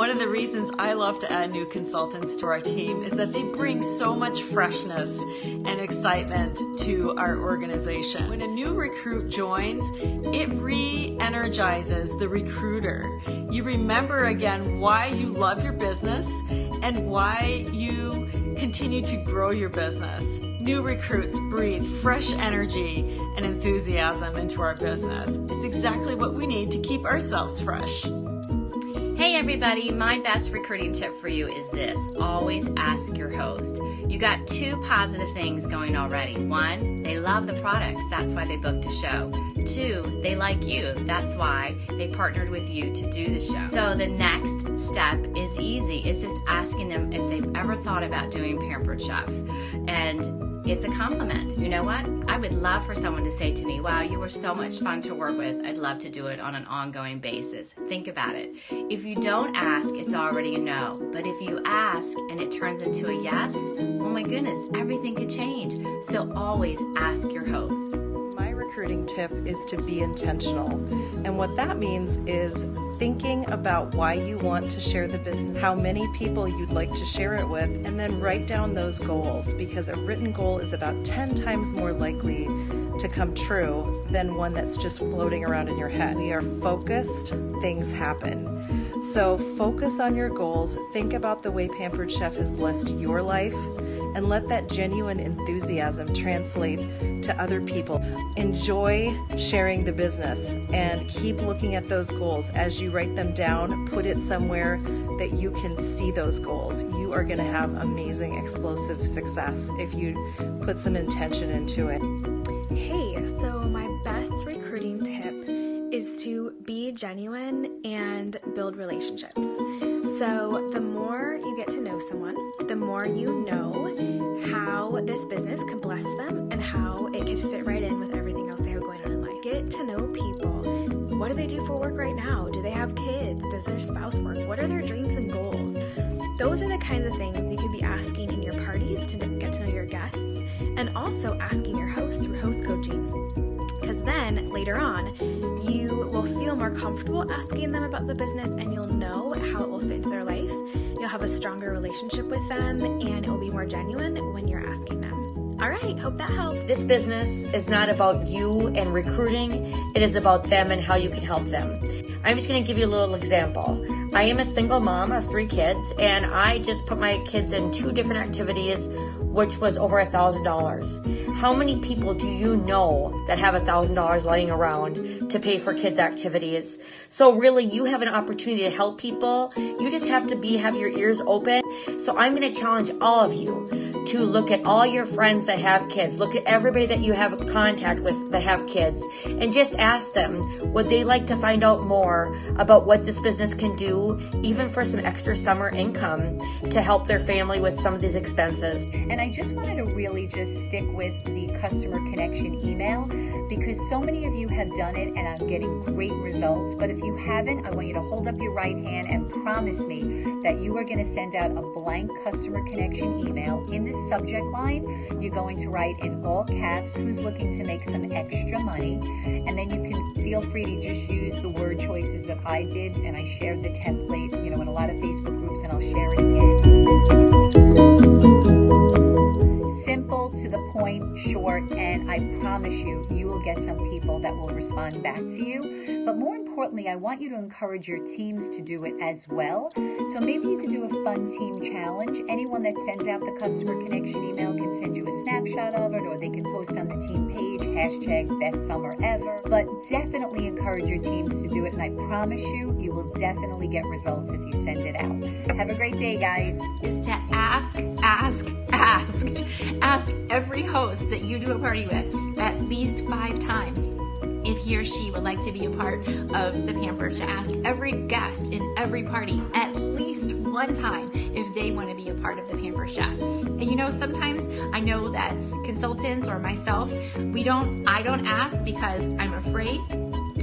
One of the reasons I love to add new consultants to our team is that they bring so much freshness and excitement to our organization. When a new recruit joins, it re-energizes the recruiter. You remember again why you love your business and why you continue to grow your business. New recruits breathe fresh energy and enthusiasm into our business. It's exactly what we need to keep ourselves fresh. Hey everybody, my best recruiting tip for you is this: always ask your host. You got two positive things going already. One, they love the products, that's why they booked a show. Two, they like you, that's why they partnered with you to do the show. So the next step is easy. It's just asking them if they've ever thought about doing Pampered Chef. And it's a compliment. You know what? I would love for someone to say to me, wow, you were so much fun to work with. I'd love to do it on an ongoing basis. Think about it. If you don't ask, it's already a no. But if you ask and it turns into a yes, oh my goodness, everything could change. So always ask your host. My recruiting tip is to be intentional. And what that means is thinking about why you want to share the business, how many people you'd like to share it with, and then write down those goals, because a written goal is about 10 times more likely to come true than one that's just floating around in your head. We are focused, things happen. So focus on your goals, think about the way Pampered Chef has blessed your life, and let that genuine enthusiasm translate to other people. Enjoy sharing the business and keep looking at those goals. As you write them down, put it somewhere that you can see those goals. You are gonna have amazing, explosive success if you put some intention into it. Hey, so my best recruiting tip is to be genuine and build relationships. So the more you get to know someone, the more you know how this business can bless them and how it could fit right in with everything else they have going on in life. Get to know people. What do they do for work right now? Do they have kids? Does their spouse work? What are their dreams and goals? Those are the kinds of things you could be asking in your parties to get to know your guests, and also asking your host through host coaching. Because then later on, you will feel more comfortable asking them about the business, and you'll know how it will fit into their life. You'll have a stronger relationship with them, and it will be more genuine when you're asking them. All right, hope that helps. This business is not about you and recruiting. It is about them and how you can help them. I'm just going to give you a little example. I am a single mom of 3 kids, and I just put my kids in 2 different activities, which was over $1,000. How many people do you know that have $1,000 laying around to pay for kids' activities? So really, you have an opportunity to help people. You just have to have your ears open. So I'm going to challenge all of you to look at all your friends that have kids. Look at everybody that you have contact with that have kids, and just ask them, would they like to find out more about what this business can do, even for some extra summer income to help their family with some of these expenses. And I just wanted to really just stick with the customer connection email, because so many of you have done it and are getting great results. But if you haven't, I want you to hold up your right hand and promise me that you are going to send out a blank customer connection email. In the subject line, you're going to write in all caps, who's looking to make some extra money. And then you can feel free to just use the word choices that I did, and I shared the template, in a lot of Facebook groups, and I'll share it again. Simple, to the point, short, and I promise you, you will get some people that will respond back to you. But more importantly, I want you to encourage your teams to do it as well. So maybe you could do a fun team challenge. Anyone that sends out the customer connection email can send you a snapshot of it, or they can post on the team page, #BestSummerEver. But definitely encourage your teams to do it, and I promise you, you will definitely get results if you send it out. Have a great day, guys. Is to ask every host that you do a party with at least 5 times if he or she would like to be a part of the Pampered Chef. Ask every guest in every party at least 1 time if they want to be a part of the Pampered Chef. And sometimes I know that consultants or myself, I don't ask because I'm afraid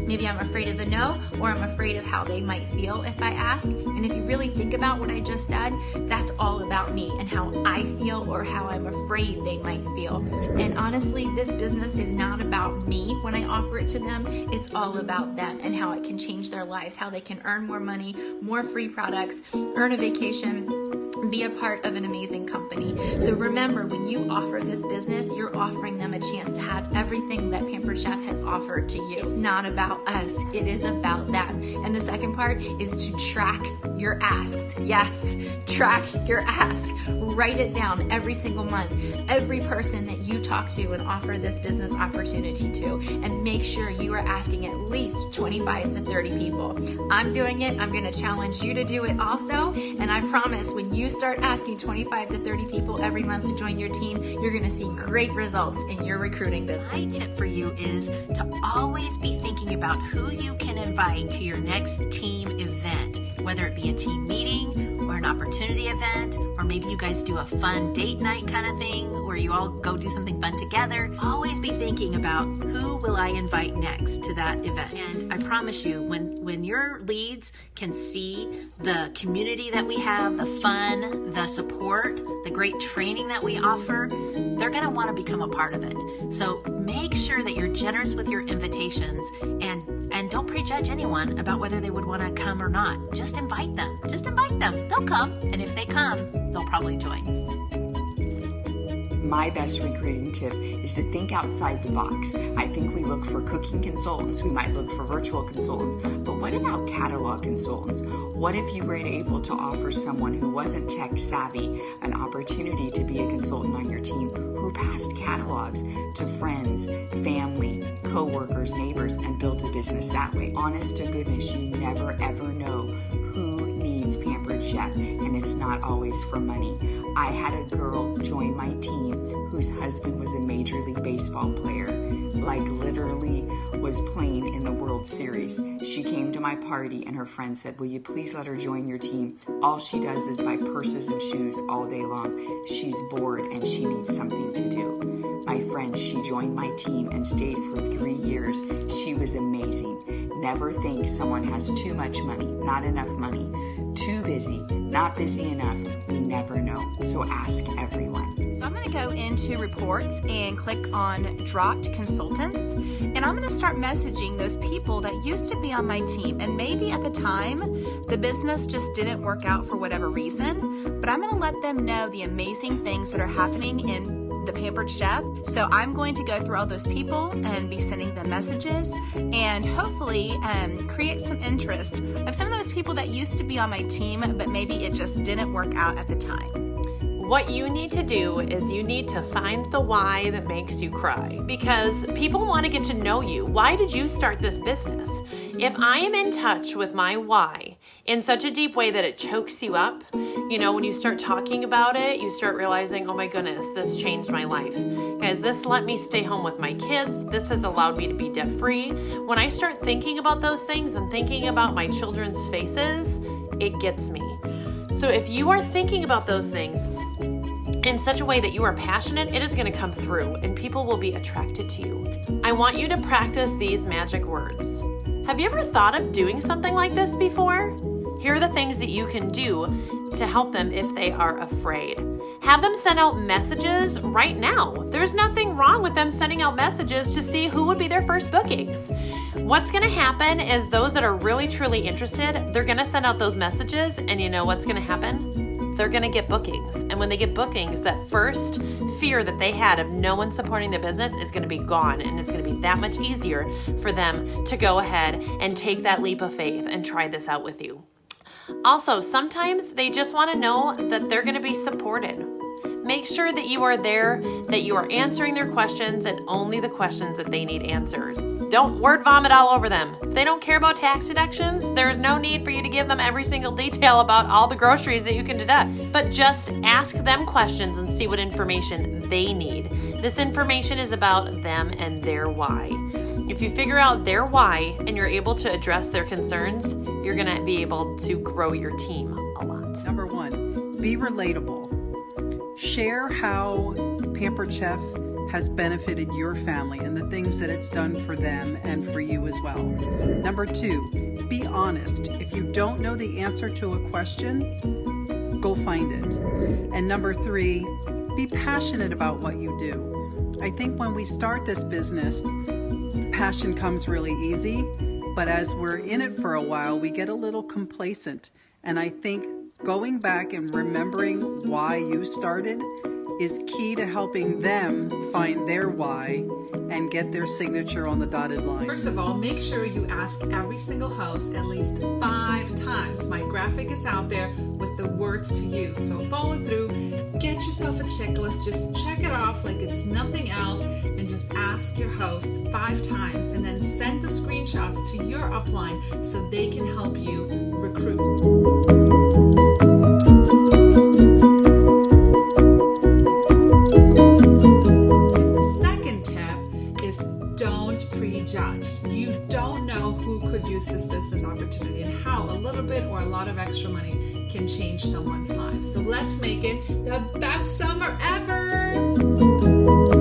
Maybe I'm afraid of the no, or I'm afraid of how they might feel if I ask. And if you really think about what I just said, that's all about me and how I feel or how I'm afraid they might feel. And honestly, this business is not about me when I offer it to them. It's all about them and how it can change their lives, how they can earn more money, more free products, earn a vacation, be a part of an amazing company. So remember, when you offer this business, you're offering them a chance to have everything that Pampered Chef has offered to you. It's not about us, it is about them. And the second part is to track your asks. Yes, track your ask. Write it down every single month, every person that you talk to and offer this business opportunity to, and make sure you are asking at least 25 to 30 people. I'm doing it. I'm going to challenge you to do it also. And I promise when you start asking 25 to 30 people every month to join your team, you're going to see great results in your recruiting business. My tip for you is to always be thinking about who you can invite to your next team event, whether it be a team meeting or an opportunity event, or maybe you guys do a fun date night kind of thing where you all go do something fun together. Always be thinking about who will I invite next to that event. And I promise you, when your leads can see the community that we have, the fun, the support, the great training that we offer, they're going to want to become a part of it. So make sure that you're generous with your invitations and don't prejudge anyone about whether they would want to come or not. Just invite them. Just invite them. They'll come. And if they come, they'll probably join. My best recruiting tip is to think outside the box. I think we look for cooking consultants, we might look for virtual consultants, but what about catalog consultants? What if you were able to offer someone who wasn't tech savvy an opportunity to be a consultant on your team who passed catalogs to friends, family, co-workers, neighbors, and built a business that way? Honest to goodness, you never ever know who needs Pampered Chef, and it's not always for money. I had a girl join my team whose husband was a Major League Baseball player, like literally was playing in the World Series. She came to my party and her friend said, will you please let her join your team? All she does is buy purses and shoes all day long. She's bored and she needs something to do. My friend, she joined my team and stayed for 3 years. She was amazing. Never think someone has too much money, not enough money, too busy, not busy enough. We never know. So ask everyone. So I'm going to go into reports and click on dropped consultants, and I'm going to start messaging those people that used to be on my team, and maybe at the time the business just didn't work out for whatever reason, but I'm going to let them know the amazing things that are happening in the Pampered Chef. So I'm going to go through all those people and be sending them messages and hopefully create some interest of some of those people that used to be on my team, but maybe it just didn't work out at the time. What you need to do is you need to find the why that makes you cry, because people want to get to know you. Why did you start this business? If I am in touch with my why in such a deep way that it chokes you up, you know, when you start talking about it, you start realizing, oh my goodness, this changed my life. Guys, this let me stay home with my kids. This has allowed me to be debt free. When I start thinking about those things and thinking about my children's faces, it gets me. So if you are thinking about those things in such a way that you are passionate, it is going to come through and people will be attracted to you. I want you to practice these magic words. Have you ever thought of doing something like this before? Here are the things that you can do to help them if they are afraid. Have them send out messages right now. There's nothing wrong with them sending out messages to see who would be their first bookings. What's going to happen is those that are really, truly interested, they're going to send out those messages, and you know what's going to happen? They're going to get bookings. And when they get bookings, that first fear that they had of no one supporting their business is going to be gone, and it's going to be that much easier for them to go ahead and take that leap of faith and try this out with you. Also, sometimes they just want to know that they're going to be supported. Make sure that you are there, that you are answering their questions and only the questions that they need answers. Don't word vomit all over them. If they don't care about tax deductions, there's no need for you to give them every single detail about all the groceries that you can deduct. But just ask them questions and see what information they need. This information is about them and their why. If you figure out their why and you're able to address their concerns, you're going to be able to grow your team a lot. Number 1, be relatable. Share how Pampered Chef has benefited your family and the things that it's done for them and for you as well. Number 2, be honest. If you don't know the answer to a question, go find it. And number 3, be passionate about what you do. I think when we start this business, passion comes really easy, but as we're in it for a while, we get a little complacent. And I think going back and remembering why you started is key to helping them find their why and get their signature on the dotted line. First of all, make sure you ask every single host at least 5 times. My graphic is out there with the words to use. So follow through, get yourself a checklist, just check it off like it's nothing else, and just ask your hosts 5 times, and then send the screenshots to your upline so they can help you recruit. You don't know who could use this business opportunity and how a little bit or a lot of extra money can change someone's life. So let's make it the best summer ever!